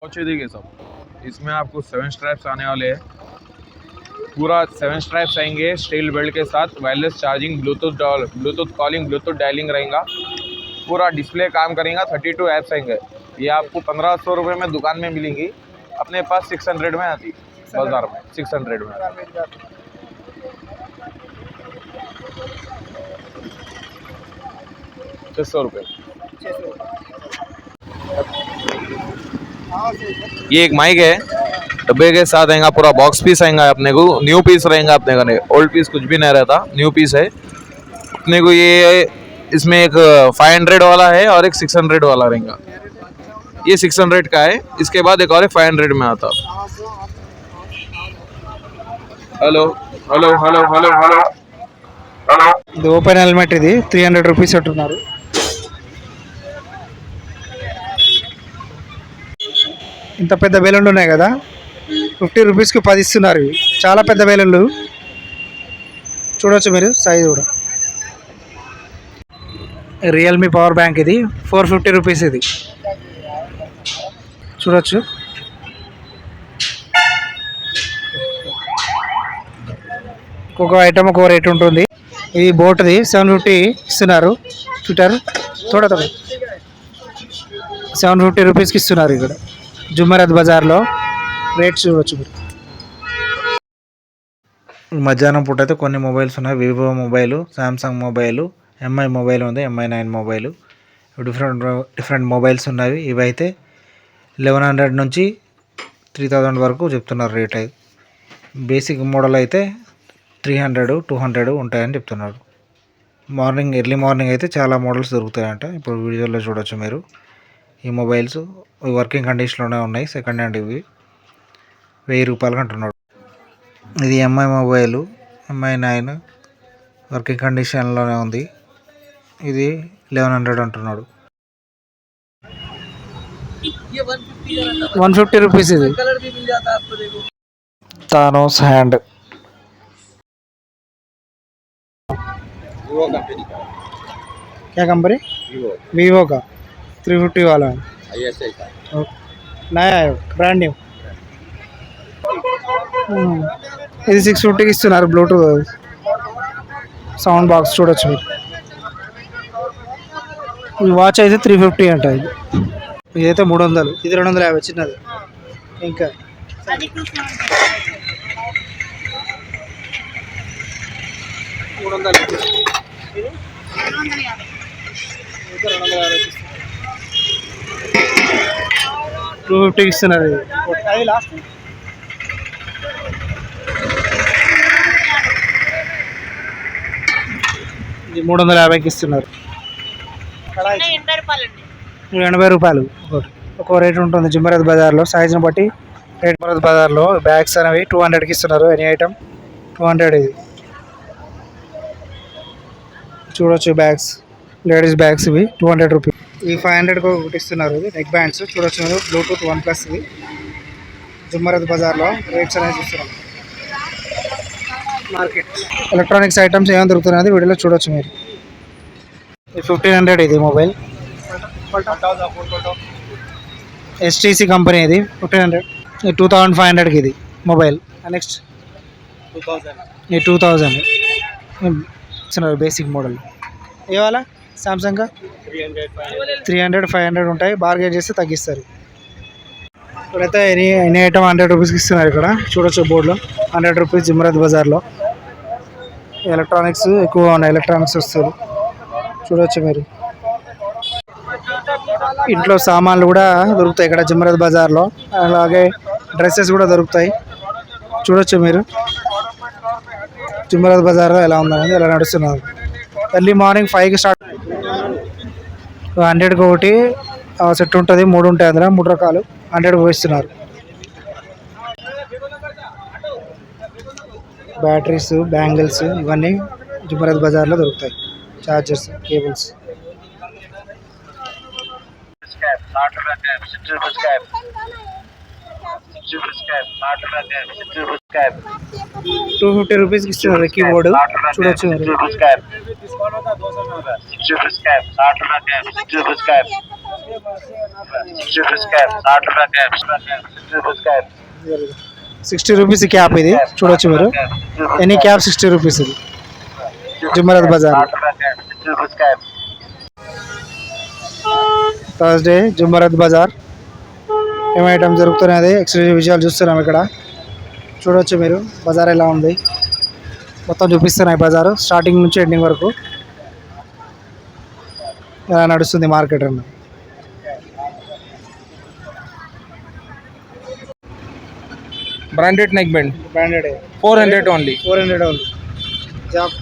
Watch देखिए सब, इसमें आपको 7 स्ट्रैप्स आने वाले हैं। पूरा 7 स्ट्रैप्स आएंगे स्टील बेल्ट के साथ, wireless charging, bluetooth calling, bluetooth dialing रहेगा। पूरा डिस्प्ले काम करेगा। 32 ऐप्स आएंगे। ये आपको 1500 रुपये में दुकान में मिलेंगी, अपने पास 600 में आती बाजार में, 600 में 600 रुपये। ये एक माइक है, डब्बे के साथ आएगा, पूरा बॉक्स पीस आएगा अपने को, न्यू पीस रहेगा अपने को, ओल्ड पीस कुछ भी नहीं रहता, न्यू पीस है अपने को। ये इसमें एक 500 वाला है और एक 600 वाला रहेगा। ये 600 का है, इसके बाद एक और 500 में आता। Hello hello hello hello hello hello, ఇది ఓపెన్ హెల్మెట్, ఇది 300 రూపీస్ అంటున్నారు. ఇంత పెద్ద బెలూన్లు ఉన్నాయి కదా, 50 రూపీస్కి 10 ఇస్తున్నారు. ఇవి చాలా పెద్ద బెలూన్లు, చూడొచ్చు మీరు సైజ్ కూడా. రియల్మీ పవర్ బ్యాంక్, ఇది 450 రూపీస్. ఇది చూడొచ్చు. ఒక్కొక్క ఐటమ్ ఒక్కొక్క రేట్ ఉంటుంది. ఇది బోట్ది 750 ఇస్తున్నారు. ట్విట్టర్ తోడ 750 రూపీస్కి ఇస్తున్నారు. ఇక్కడ జుమ్మరత్ బజార్లో రేట్స్ చూడవచ్చు మీరు. మధ్యాహ్నం పూట అయితే కొన్ని మొబైల్స్ ఉన్నాయి. Vivo mobile, Samsung mobile, MI mobile ఉంది, ఎంఐ 9 మొబైలు, డిఫరెంట్ మొబైల్స్ ఉన్నాయి. ఇవైతే 1100 నుంచి 3000 వరకు చెప్తున్నారు రేట్. అయితే బేసిక్ మోడల్ అయితే 300, 200 ఉంటాయని చెప్తున్నారు. ఎర్లీ మార్నింగ్ అయితే చాలా మోడల్స్ దొరుకుతాయంట. ఇప్పుడు వీడియోలో చూడొచ్చు మీరు. ఈ మొబైల్స్ వర్కింగ్ కండిషన్లోనే ఉన్నాయి, సెకండ్ హ్యాండ్. ఇవి 1000 రూపాయలకి అంటున్నాడు. ఇది ఎంఐ మొబైలు, ఎంఐ 9 వర్కింగ్ కండిషన్లోనే ఉంది. ఇది 1100 అంటున్నాడు. 150 రూపీస్. ఇది తానోస్ హ్యాండ్. क्या कंपनी? वीवो का 350 वाला है। नया है, ब्रांड न्यू. ఇది 650కి ఇస్తున్నారు. బ్లూటూత్ సౌండ్ బాక్స్ చూడొచ్చు మీరు. ఈ వాచ్ అయితే 350 అంట. ఇదైతే 300, ఇది 250 చిన్నది. ఇంకా 250కి ఇస్తున్నారు. ఇది 350కి ఇస్తున్నారు. 80 రూపాయలు ఒక రేట్ ఉంటుంది జుమ్మరత్ బజార్లో, సైజుని బట్టి రేట్. జుమ్మరత్ బజార్లో బ్యాగ్స్ అనేవి 200కి ఇస్తున్నారు. Any item 200. ఇది చూడొచ్చు, బ్యాగ్స్, లేడీస్ బ్యాగ్స్, ఇవి 200 రూపీస్. ఈ 500కి ఒకటి ఇస్తున్నారు. ఇది నెక్ బ్యాండ్స్ చూడొచ్చు మీరు, బ్లూటూత్ OnePlus. ఇవి జుమ్మరత్ బజార్లో రేట్స్ అనేది చూస్తున్నారు. మార్కెట్ ఎలక్ట్రానిక్స్ ఐటమ్స్ ఏమైనా దొరుకుతున్నది వీడియోలో చూడొచ్చు మీరు. 1500 ఇది మొబైల్, STC కంపెనీ. ఇది 1500. 2500కి ఇది మొబైల్. నెక్స్ట్ 2000 ఇస్తున్నారు. Basic model. ఇవాళ సామ్సంగ్ 300, 500 ఉంటాయి. బార్గెన్ చేస్తే తగ్గిస్తారు. ఇప్పుడైతే ఎనీ ఐటమ్ 100 రూపీస్కి ఇస్తున్నారు. ఇక్కడ చూడొచ్చు బోర్డులో 100 రూపీస్ జుమ్మరత్ బజార్లో. ఎలక్ట్రానిక్స్ ఎక్కువ ఉన్నాయి, ఎలక్ట్రానిక్స్ వస్తువులు చూడొచ్చు మీరు. ఇంట్లో సామాన్లు కూడా దొరుకుతాయి ఇక్కడ జుమ్మరత్ బజార్లో. అలాగే డ్రెస్సెస్ కూడా దొరుకుతాయి చూడొచ్చు మీరు. జుమ్మరత్ బజార్లో ఎలా ఉందనేది, ఎలా నడుస్తున్నారు. ఎర్లీ మార్నింగ్ 5కి స్టార్ట్. 100కి ఒకటి సెట్ ఉంటుంది, 3 ఉంటాయి అందులో, 3 రకాలు 100కి పోయిస్తున్నారు. బ్యాటరీస్, బ్యాంగిల్స్ ఇవన్నీ జుమ్మరత్ బజార్లో దొరుకుతాయి. Chargers, cables. ₹250 ఇస్తున్నారు కీబోర్డు చూడొచ్చు మీరు. ₹60 ఈ క్యాప్ ఇది చూడొచ్చు మీరు. ఎనీ క్యాప్ ₹60 ఇది జుమరత్ బజార్. థర్స్డే జుమరత్ బజార్ ఏం ఐటమ్ జరుగుతున్నది ఎక్స్క్లూజివ్ విషయాలు చూస్తున్నాం ఇక్కడ. చూడొచ్చు మీరు బజార్ ఎలా ఉంది మొత్తం చూపిస్తున్నాయి. బజారు స్టార్టింగ్ నుంచి ఎండింగ్ వరకు ఎలా నడుస్తుంది మార్కెట్ అన్న. Branded neck band branded 400 only. 400 only. Job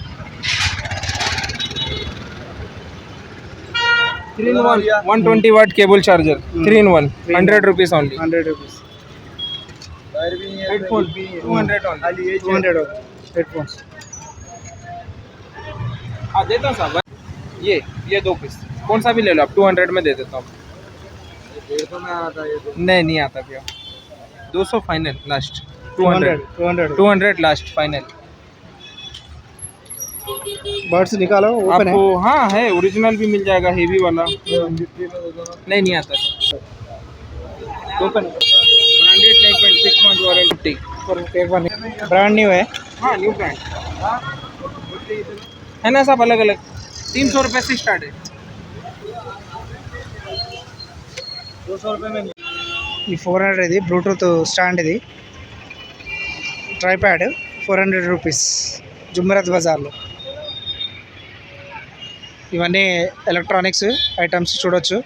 3-in-1 120 watt cable charger 3-in-1 100 rupees only. ₹100. Headphone 200 only. 200 headphones. हाँ देता हूँ साहब. ये 2 पीस कौन सा भी ले लो आप. 200 में दे देता हूँ. नहीं आता भैया. 200 final last. 200 last final. Birds निकालो ओपन है. आपको हाँ है ओरिजिनल भी मिल जाएगा हेवी वाला. नहीं आता. Open branded neck band 6 month warranty. एक बार ब्रांड न्यू है. हाँ न्यू ब्रांड है ना सब अलग अलग. 300 रुपये से स्टार्ट है. 200 रुपये में ఈ 400 ఇది బ్లూటూత్ స్టాండ్. ఇది ట్రైప్యాడ్ ₹400 జుమరత్ బజార్లో. ఇవన్నీ ఎలక్ట్రానిక్స్ ఐటమ్స్ చూడొచ్చు.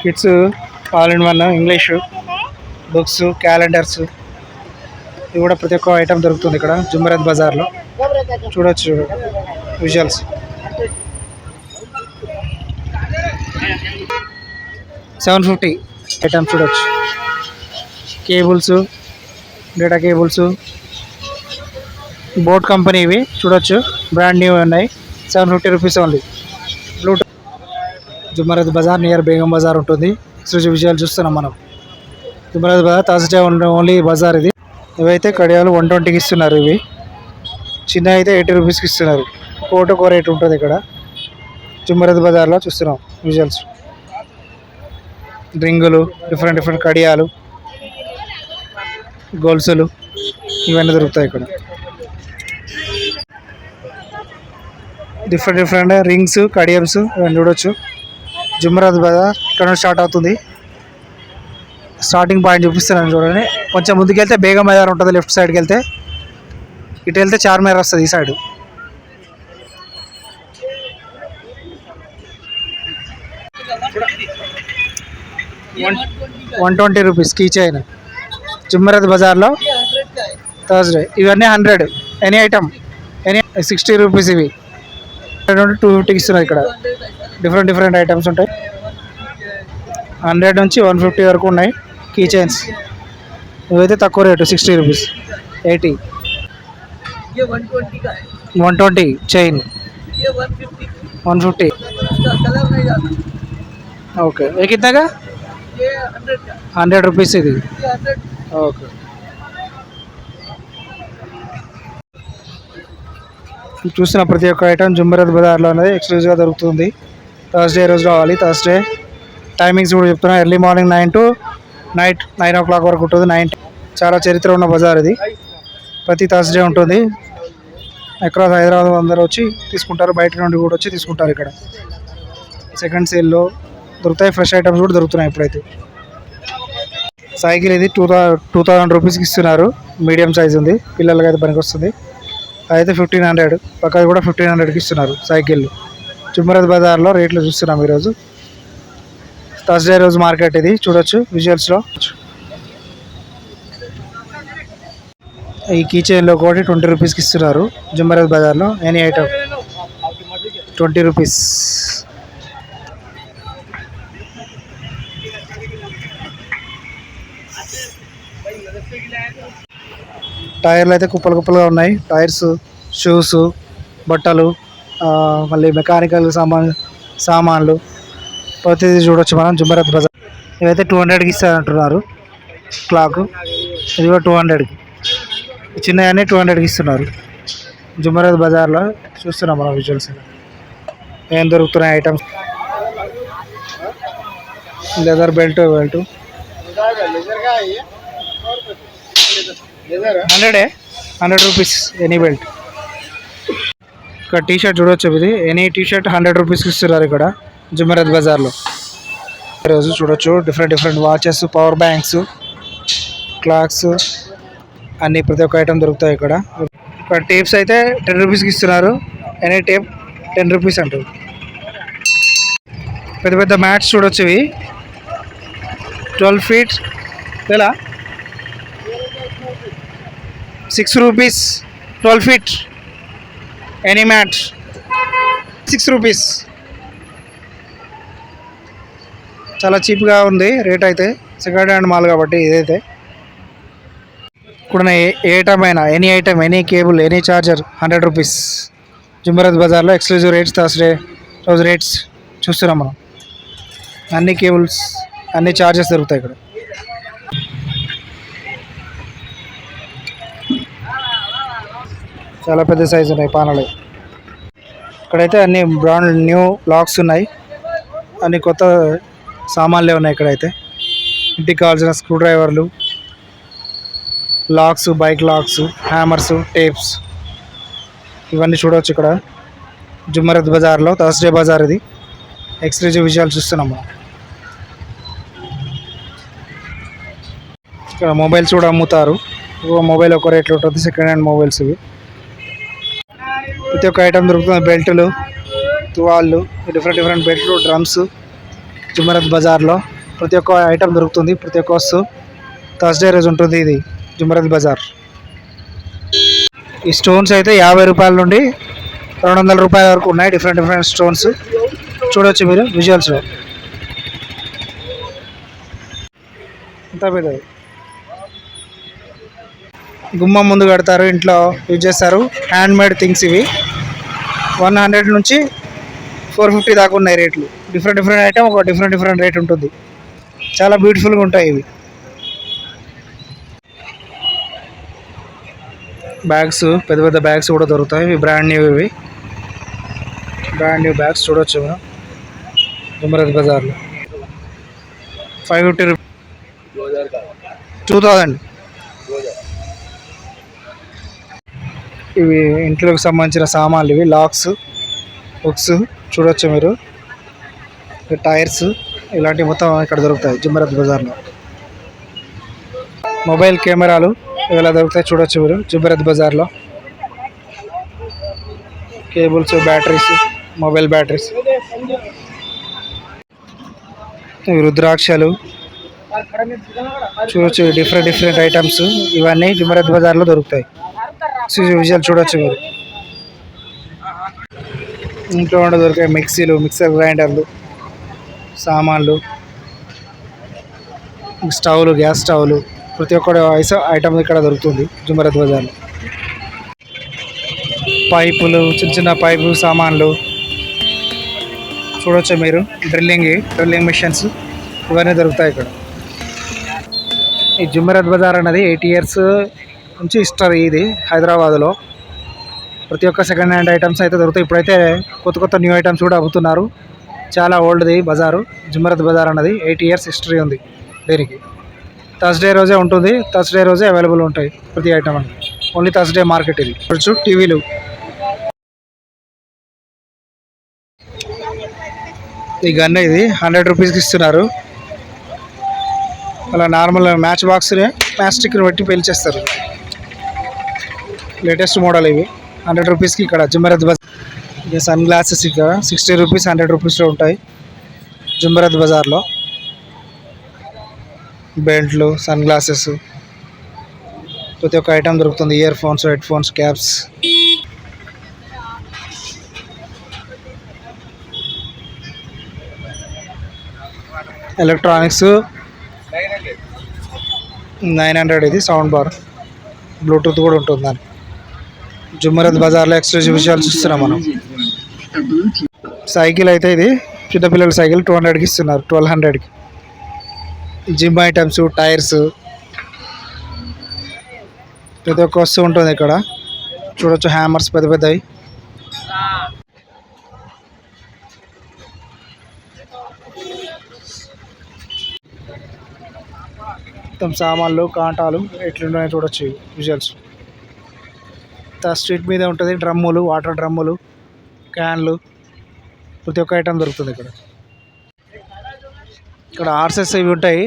Kids all in one English books calendars ఇవి కూడా ప్రతి ఒక్క ఐటమ్ దొరుకుతుంది ఇక్కడ జుమరత్ బజార్లో. చూడొచ్చు విజువల్స్. $750 ఐటమ్స్ చూడొచ్చు. Cables data cables boat company ఇవి చూడొచ్చు. బ్రాండ్ న్యూ ఉన్నాయి. ₹750 only. Bluetooth Jumerat Bazaar near Begum Bazaar ఉంటుంది. ఎక్స్క్లూజివ్ విజయాలు చూస్తున్నాం మనం. జుమరత్ బజార్ థర్స్డే ఓన్లీ బజార్ ఇది. ఇవైతే కడియాలు 120కి ఇస్తున్నారు. ఇవి చిన్న అయితే ₹80కి ఇస్తున్నారు. కోటకో రేట్ ఉంటుంది ఇక్కడ జుమరత్ బజార్లో చూస్తున్నాం విజువల్స్. రింగులు డిఫరెంట్ కడియాలు గొలుసులు ఇవన్నీ దొరుకుతాయి ఇక్కడ. డిఫరెంట్ రింగ్స్ కడియమ్స్ ఇవన్నీ చూడొచ్చు. జుమరత్ బజార్ ఇక్కడ నుంచి స్టార్ట్ అవుతుంది. స్టార్టింగ్ పాయింట్ చూపిస్తున్నాను చూడండి. కొంచెం ముందుకు వెళ్తే బేగం బజార్ ఉంటుంది. లెఫ్ట్ సైడ్కి వెళ్తే ఇటు వెళ్తే చార్మినార్ వస్తుంది ఈ సైడ్. ₹120 కీ చైన్ జుమరత్ బజార్లో థర్స్డే. ఇవన్నీ 100 ఎనీ ఐటమ్ ఎనీ ₹60 ఇవి. 250కి ఇస్తున్నారు ఇక్కడ. డిఫరెంట్ ఐటమ్స్ ఉంటాయి. 100 నుంచి 150 వరకు ఉన్నాయి కీ చైన్స్. ఇవైతే తక్కువ రేటు ₹60 80. 120 చైన్ 150. ఓకే ఏ కిందగా ₹100 ఇది. ఓకే చూసిన ప్రతి ఒక్క ఐటమ్ జుమరత్ బజార్లో అనేది ఎక్స్క్లూజివ్గా దొరుకుతుంది. థర్స్డే రోజు రావాలి. థర్స్డే టైమింగ్స్ కూడా చెప్తున్నా. Early morning 9 to night 9 o'clock వరకు ఉంటుంది. 9 చాలా చరిత్ర ఉన్న బజార్ ఇది. ప్రతి థర్స్డే ఉంటుంది. అక్రాస్ హైదరాబాద్ అందరూ వచ్చి తీసుకుంటారు. బయట నుండి కూడా వచ్చి తీసుకుంటారు. ఇక్కడ సెకండ్ సేల్లో దొరుకుతాయి. ఫ్రెష్ ఐటమ్స్ కూడా దొరుకుతున్నాయి ఇప్పుడైతే. సైకిల్ ఇది ₹2000 ఇస్తున్నారు. మీడియం సైజ్ ఉంది. పిల్లలకి అయితే పనికి వస్తుంది. అయితే 1500 పక్కది కూడా 1500కి ఇస్తున్నారు సైకిళ్ళు. జుమరత్ బజార్లో రేట్లు చూస్తున్నాం ఈరోజు. థర్స్డే రోజు మార్కెట్ ఇది చూడొచ్చు విజువల్స్లో. ఈ కీ చైన్లో ఒకటి ₹20కి ఇస్తున్నారు జుమరత్ బజార్లో. Any item ₹20. టైర్లు అయితే కుప్పలుగా ఉన్నాయి. టైర్స్ షూస్ బట్టలు మళ్ళీ మెకానికల్ సామాన్లు ప్రతిదీ చూడొచ్చు మనం జుమరత్ బజార్. ఇవైతే 200కి ఇస్తారంటున్నారు. క్లాక్ ఇది కూడా 200కి. చిన్నవన్నీ 200కి ఇస్తున్నారు జుమరత్ బజార్లో చూస్తున్నాం మనం విజువల్స్. ఏం దొరుకుతున్నాయి items. Leather belt 100 rupees any belt. ఇక్కడ టీ షర్ట్ చూడొచ్చు, ఇది ఎనీ టీ షర్ట్ 100 రూపీస్కి ఇస్తున్నారు ఇక్కడ జుమరత్ బజార్లో. ఈరోజు చూడొచ్చు different watches, power banks, clocks అన్ని ప్రతి ఒక్క ఐటమ్ దొరుకుతాయి ఇక్కడ. ఇక్కడ టేప్స్ అయితే 10 రూపీస్కి ఇస్తున్నారు. ఎనీ టేప్ 10 రూపీస్ అంటారు. పెద్ద మ్యాట్స్ చూడొచ్చు, ఇవి 12 feet ఎలా 6 rupees. 12 feet any mat 6 rupees. చాలా చీప్గా ఉంది రేట్ అయితే, సెకండ్ హ్యాండ్ మాల్ కాబట్టి. ఇదైతే ఇక్కడ ఏ ఐటమ్ అయినా any item, any cable, any charger 100 rupees. Jumerat బజార్లో ఎక్స్క్లూజివ్ రేట్స్, థర్స్డే రోజు రేట్స్ చూస్తున్నాం మనం. అన్ని కేబుల్స్, అన్ని చార్జెస్ దొరుకుతాయి ఇక్కడ. చాలా పెద్ద సైజు ఉన్నాయి పానాలు. ఇక్కడైతే అన్ని బ్రాండ్ న్యూ లాక్స్ ఉన్నాయి, అన్ని కొత్త సామాన్లే ఉన్నాయి ఇక్కడైతే. ఇంటికి కావాల్సిన స్క్రూ డ్రైవర్లు, locks, bike locks, hammers, tapes ఇవన్నీ చూడవచ్చు ఇక్కడ జుమరత్ బజార్లో. థర్స్డే బజార్ ఇది. ఎక్స్క్లూజివ్ విజువల్ చూస్తున్నాం మనం. ఇక్కడ మొబైల్స్ కూడా అమ్ముతారు. మొబైల్ ఒక రేట్లో ఉంటుంది, సెకండ్ హ్యాండ్ మొబైల్స్ ఇవి. ప్రతి ఒక్క ఐటమ్ దొరుకుతుంది. బెల్టులు, తువాళ్ళు, డిఫరెంట్ బెల్ట్లు, డ్రమ్స్ జుమరత్ బజార్లో ప్రతి ఒక్క ఐటమ్ దొరుకుతుంది. ప్రతి ఒక్క వస్తువు థర్స్డే రోజు ఉంటుంది ఇది జుమరత్ బజార్. ఈ స్టోన్స్ అయితే 50 రూపాయల నుండి 200 రూపాయల వరకు ఉన్నాయి. డిఫరెంట్ స్టోన్స్ చూడవచ్చు మీరు విజువల్స్లో. ఇంత పెద్దది గుమ్మం ముందు కడతారు, ఇంట్లో యూజ్ చేస్తారు. హ్యాండ్ మేడ్ థింగ్స్ ఇవి. 100 నుంచి 450 దాకా ఉన్నాయి రేట్లు. డిఫరెంట్ ఐటమ్ ఒక డిఫరెంట్ రేట్ ఉంటుంది. చాలా బ్యూటిఫుల్గా ఉంటాయి ఇవి. బ్యాగ్స్, పెద్ద బ్యాగ్స్ కూడా దొరుకుతాయి. ఇవి బ్రాండ్ న్యూ బ్యాగ్స్ చూడవచ్చు మనం జుమరత్ బజార్లో. 550 రూపీస్, 2000. ఇవి ఇంట్లోకి సంబంధించిన సామాన్లు, ఇవి లాక్స్, బుక్స్ చూడవచ్చు మీరు. టైర్స్ ఇలాంటివి మొత్తం ఇక్కడ దొరుకుతాయి జుమరత్ బజార్లో. మొబైల్ కెమెరాలు ఇలా దొరుకుతాయి చూడవచ్చు మీరు జుమరత్ బజార్లో. కేబుల్స్, బ్యాటరీస్, మొబైల్ బ్యాటరీస్, రుద్రాక్షలు చూడవచ్చు. డిఫరెంట్ ఐటమ్స్ ఇవన్నీ జుమరత్ బజార్లో దొరుకుతాయి. విజువల్ చూడవచ్చు మీరు. ఇంట్లో ఉండే దొరికే మిక్సీలు, మిక్సర్ గ్రైండర్లు, సామాన్లు, స్టవ్లు, గ్యాస్ స్టవ్లు ప్రతి ఒక్క ఐటమ్ ఇక్కడ దొరుకుతుంది జుమరత్ బజార్లో. పైపులు, చిన్న పైపు సామాన్లు చూడవచ్చు మీరు. డ్రిల్లింగ్ మిషన్స్ ఇవన్నీ దొరుకుతాయి ఇక్కడ. ఈ జుమరత్ బజార్ అనేది 8 years నుంచి హిస్టరీ ఇది హైదరాబాద్లో. ప్రతి ఒక్క సెకండ్ హ్యాండ్ ఐటమ్స్ అయితే దొరుకుతాయి. ఇప్పుడైతే కొత్త న్యూ ఐటమ్స్ కూడా అమ్ముతున్నారు. చాలా ఓల్డ్ది బజారు జుమరత్ బజార్ అన్నది. 8 years హిస్టరీ ఉంది దీనికి. థర్స్డే రోజే ఉంటుంది, థర్స్డే రోజే అవైలబుల్ ఉంటాయి ప్రతి ఐటమ్ అని. ఓన్లీ థర్స్డే మార్కెట్ ఇది. టీవీలు, ఈ గన్ ఇది 100 రూపీస్కి ఇస్తున్నారు. అలా నార్మల్ మ్యాచ్ బాక్స్ని మ్యాచ్ స్టిక్ని పెట్టి పేల్చేస్తారు. లేటెస్ట్ మోడల్ ఇవి 100 రూపీస్కి ఇక్కడ జుమరత్ బజార్. ఇక సన్ గ్లాసెస్ ఇక్కడ 60 రూపీస్, 100 రూపీస్లో ఉంటాయి జుమరత్ బజార్లో. బెల్ట్లు, సన్ గ్లాసెస్ ప్రతి ఒక్క ఐటమ్ దొరుకుతుంది. Ear phones, head phones, caps. Electronics 900 ఇది సౌండ్ బార్, బ్లూటూత్ కూడా ఉంటుంది దాన్ని. జుమరత్ బజార్లో ఎక్స్క్లూజివ్ విషయాలు చూస్తున్నాం మనం. సైకిల్ అయితే ఇది చిన్నపిల్లల సైకిల్ 200కి ఇస్తున్నారు, 1200కి. జిమ్ ఐటమ్స్, టైర్స్ ప్రతి ఒక్క వస్తువు ఉంటుంది ఇక్కడ చూడొచ్చు. హ్యామర్స్ పెద్దవి. మొత్తం సామాన్లు కాంటాలు ఎట్లున్నాయో చూడొచ్చు విజువల్స్. స్ట్రీట్ మీద ఉంటుంది. డ్రమ్ములు, వాటర్ డ్రమ్ములు, క్యాన్లు, ప్రతి ఒక్క ఐటమ్ దొరుకుతుంది ఇక్కడ. ఇక్కడ హార్సెస్ ఇవి ఉంటాయి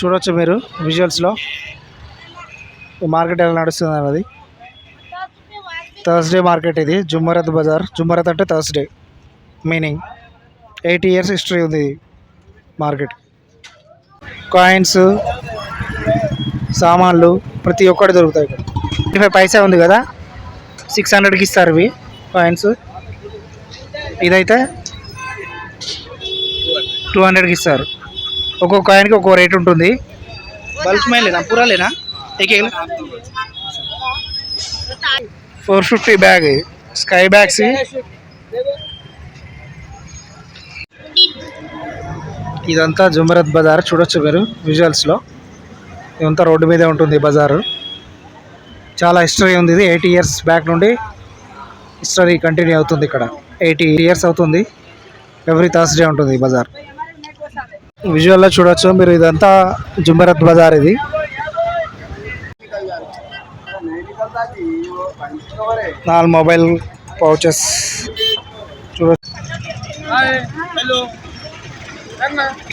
చూడొచ్చు మీరు విజువల్స్లో. మార్కెట్ ఎలా నడుస్తుంది అన్నది. థర్స్డే మార్కెట్ ఇది, జుమ్మరత్ బజార్. జుమ్మరత్ అంటే థర్స్డే మీనింగ్. 80 years హిస్టరీ ఉంది మార్కెట్. కాయిన్స్, సామాన్లు ప్రతి ఒక్కటి దొరుకుతాయి ఇక్కడ. 25 పైసా ఉంది కదా, 600కి ఇస్తారు ఇవి కాయిన్స్. ఇదైతే 200కి ఇస్తారు. ఒక్కొక్క కాయిన్కి ఒక్కో రేట్ ఉంటుంది. బల్క్ में लेना, पूरा लेना, एक 450 బ్యాగ్. Sky bags. ఇదంతా జుమరత్ బజార్ చూడొచ్చు మీరు విజువల్స్లో. ఇదంతా రోడ్డు మీదే ఉంటుంది బజారు. చాలా హిస్టరీ ఉంది ఇది. 80 years బ్యాక్ నుండి హిస్టరీ కంటిన్యూ అవుతుంది ఇక్కడ. 80 years అవుతుంది. ఎవ్రీ థర్స్డే ఉంటుంది ఈ బజార్. విజువల్లో చూడొచ్చు మీరు. ఇదంతా జుమరత్ బజార్ ఇది. నాలుగు మొబైల్ పౌచెస్ చూడొచ్చు.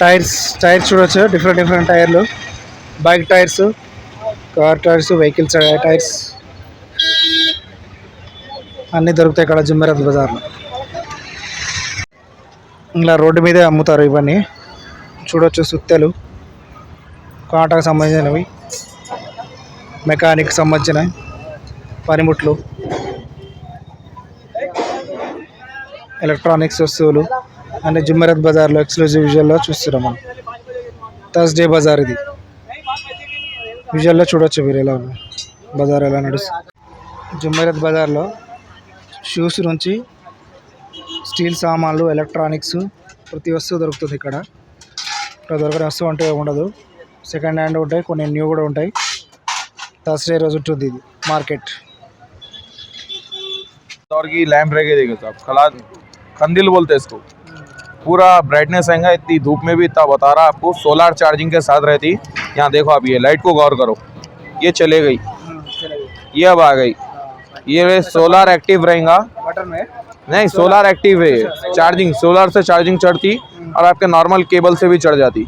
టైర్స్ చూడొచ్చు. డిఫరెంట్ టైర్లు. Bike tyres, car tyres, vehicles tyres అన్నీ దొరుకుతాయి ఇక్కడ జుమరత్ బజార్లో. ఇలా రోడ్డు మీదే అమ్ముతారు ఇవన్నీ చూడొచ్చు. సుత్తెలు, కాటాకు సంబంధించినవి, మెకానిక్ సంబంధించినవి, పనిముట్లు, ఎలక్ట్రానిక్స్ వస్తువులు అన్ని జుమరత్ బజార్లో ఎక్స్క్లూజివ్ విజువల్లో చూస్తున్నాం మనం. థర్స్డే బజార్ ఇది. విజువల్లో చూడొచ్చు మీరు ఎలా ఉంది బజార్ ఎలా నడుస్తుంది. జుమరత్ బజార్లో షూస్ నుంచి స్టీల్ సామాన్లు, ఎలక్ట్రానిక్స్ ప్రతి వస్తువు దొరుకుతుంది ఇక్కడ. ఇక్కడ దొరకని వస్తువు అంటే ఉండదు. సెకండ్ హ్యాండ్ ఉంటాయి, కొన్ని న్యూ కూడా ఉంటాయి. థర్స్డే రోజు ఉంటుంది ఇది మార్కెట్. और की लैंप रहेगी देखिए साहब, कला कंदिल बोलते हैं इसको. पूरा ब्राइटनेस आएगा. इतनी धूप में भी इतना बता रहा आपको. सोलर चार्जिंग के साथ रहती. यहाँ देखो आप, ये लाइट को गौर करो, ये चले गई, ये अब आ गई. ये सोलर एक्टिव रहेगा. बटन में नहीं, सोलर एक्टिव है. चार्जिंग, सोलर से चार्जिंग चढ़ती और आपके नॉर्मल केबल से भी चढ़ जाती.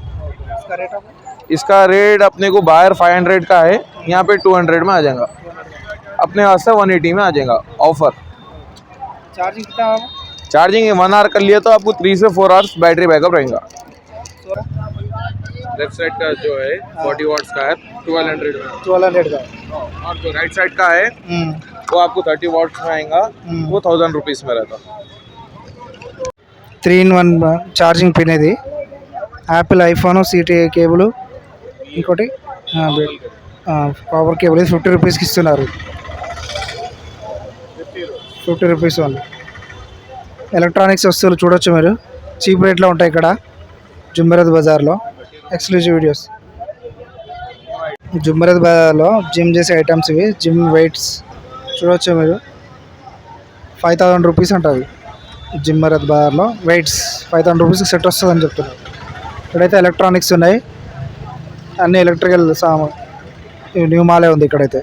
इसका रेट अपने को बाहर 500 का है, यहाँ पे 200 में आ जाएगा. अपने वास्ते 180 में आ जाएगा ऑफर. चार्जिंग कितना? चार्जिंग 1 आवर कर लिए तो आपको 3 से 4 आवर्स बैटरी बैकअप रहेगा. लेफ्ट साइड का जो है 40 वॉट्स का है, 1200 में. 1200 का. और जो राइट साइड का है वो आपको 30 वॉट्स में आएगा. वो 1000 रुपीज़ में रहता. 3-in-1 ఛార్జింగ్ పిన్ ఇది. యాపిల్ ఐఫోన్ సిటీ కేబుల్, ఇంకోటి పవర్ కేబుల్. ఇది 50 రూపీస్కి ఇస్తున్నారు. 50 రూపీస్ ఓన్లీ. ఎలక్ట్రానిక్స్ వస్తువులు చూడొచ్చు మీరు. చీప్ రేట్లో ఉంటాయి ఇక్కడ జుమరత్ బజార్లో. Exclusive videos. జుమరత్ బజార్లో జిమ్ చేసే ఐటమ్స్ ఇవి. జిమ్ వెయిట్స్ చూడొచ్చు మీరు. 5000 రూపీస్ ఉంటుంది జుమరత్ బజార్లో. వెయిట్స్ 5000 రూపీస్కి సెట్ వస్తుందని చెప్తున్నారు. ఇక్కడైతే ఎలక్ట్రానిక్స్ ఉన్నాయి, అన్ని ఎలక్ట్రికల్ సామాన్. న్యూ మాలే ఉంది ఇక్కడైతే.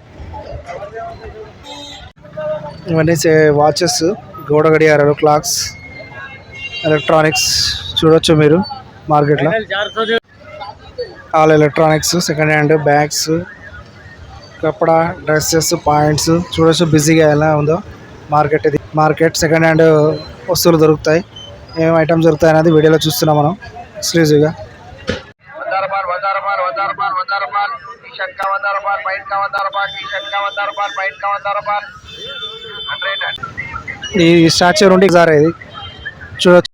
ఇవన్నీ వాచెస్, గోడ గడియారాలు, క్లాక్స్, ఎలక్ట్రానిక్స్ చూడొచ్చు మీరు మార్కెట్లో. All electronics, second hand bags, కపడా, డ్రెస్సెస్, పాయింట్స్ చూడొచ్చు. బిజీగా ఎలా ఉందో మార్కెట్ ఇది. మార్కెట్ సెకండ్ హ్యాండ్ వస్తువులు దొరుకుతాయి. ఏమేమి ఐటమ్స్ దొరుకుతాయి అనేది వీడియోలో చూస్తున్నాం మనం ఎక్స్క్లూజివ్గా. ఈ స్టాచ్యూ నుండి ఇది చూడొచ్చు.